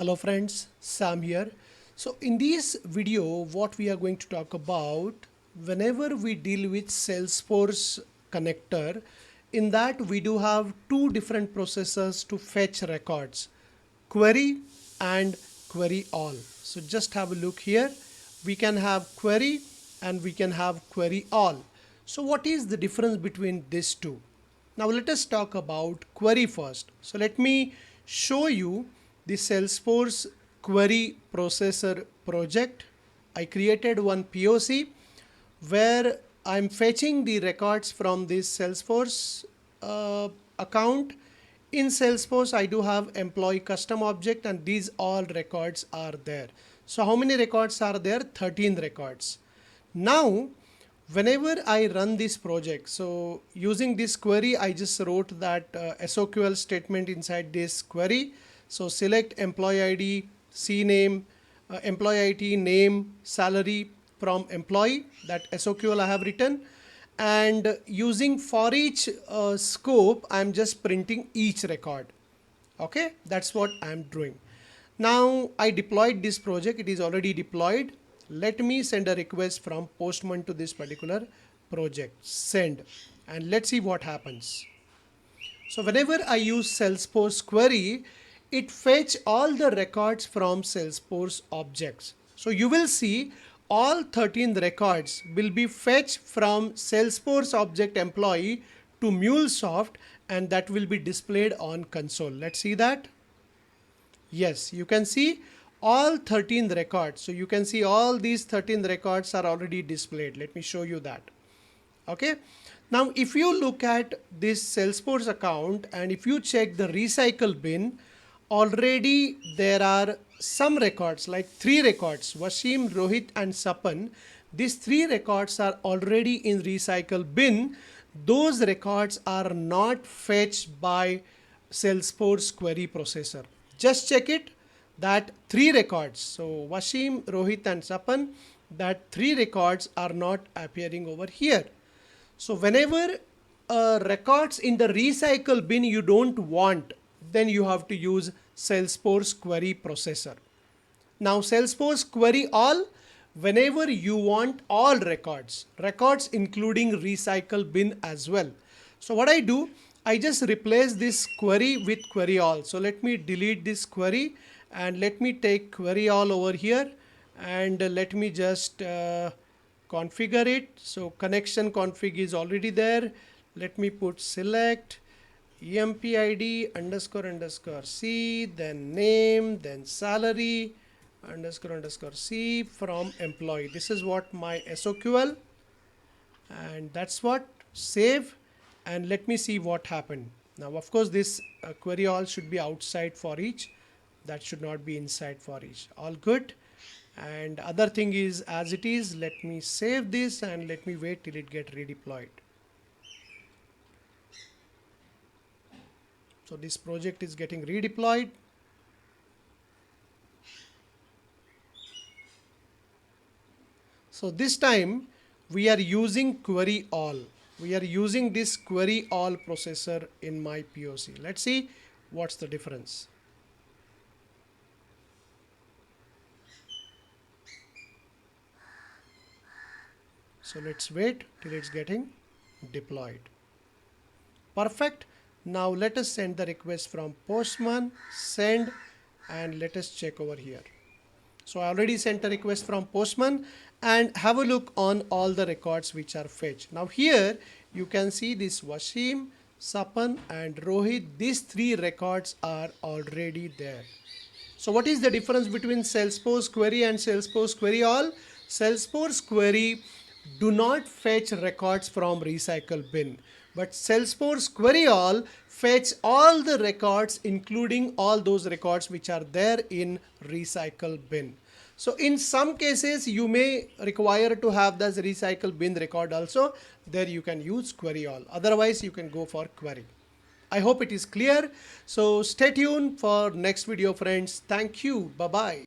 Hello friends, Sam here. So in this video, what we are going to talk about, whenever we deal with Salesforce connector, in that we do have two different processes to fetch records, query and query all. So just have a look here. We can have query and we can have query all. So what is the difference between these two? Now let us talk about query first. So let me show you the Salesforce Query Processor project. I created one POC where I'm fetching the records from this Salesforce account. In Salesforce, I do have employee custom object and these all records are there. So how many records are there? 13 records. Now, whenever I run this project, so using this query, I just wrote that SOQL statement inside this query. So select employee ID, CNAME, employee ID, name, salary from employee, that SOQL I have written. And using for each scope, I'm just printing each record. Okay, that's what I'm doing. Now I deployed this project, it is already deployed. Let me send a request from Postman to this particular project, send, and let's see what happens. So whenever I use Salesforce query, it fetch all the records from Salesforce objects. So you will see all 13 records will be fetched from Salesforce object employee to Mulesoft, and that will be displayed on console. Let's see that. Yes, you can see all 13 records. So you can see all these 13 records are already displayed. Let me show you that. Okay. Now, if you look at this Salesforce account and if you check the recycle bin, already there are some records, like 3 records, Wasim, Rohit and Sapan. These 3 records are already in recycle bin. Those records are not fetched by Salesforce query processor. Just check it, that 3 records, so Wasim, Rohit and Sapan, that 3 records are not appearing over here. So whenever records in the recycle bin you don't want, then you have to use Salesforce query processor. Now Salesforce query all, whenever you want all records including recycle bin as well. So what I do, I just replace this query with query all. So let me delete this query and let me take query all over here and let me just configure it. So connection config is already there. Let me put select empid underscore underscore c, then name, then salary underscore underscore c from employee. This is what my SOQL, and that's what, save, and let me see what happened. Now of course this query all should be outside for each, that should not be inside for each. All good. And other thing is as it is. Let me save this and let me wait till it get redeployed. So this project is getting redeployed. So this time we are using query all. We are using this query all processor in my POC. Let's see what's the difference. So let's wait till it's getting deployed. Perfect. Now let us send the request from Postman, send, and let us check over here. So I already sent a request from Postman, and have a look on all the records which are fetched. Now here you can see this Wasim, Sapan and Rohit. These 3 records are already there. So what is the difference between Salesforce query and Salesforce query all? Salesforce query do not fetch records from recycle bin, but Salesforce query all fetch all the records including all those records which are there in recycle bin. So in some cases you may require to have this recycle bin record also. There you can use query all. Otherwise you can go for query. I hope it is clear. So stay tuned for next video friends. Thank you. Bye bye.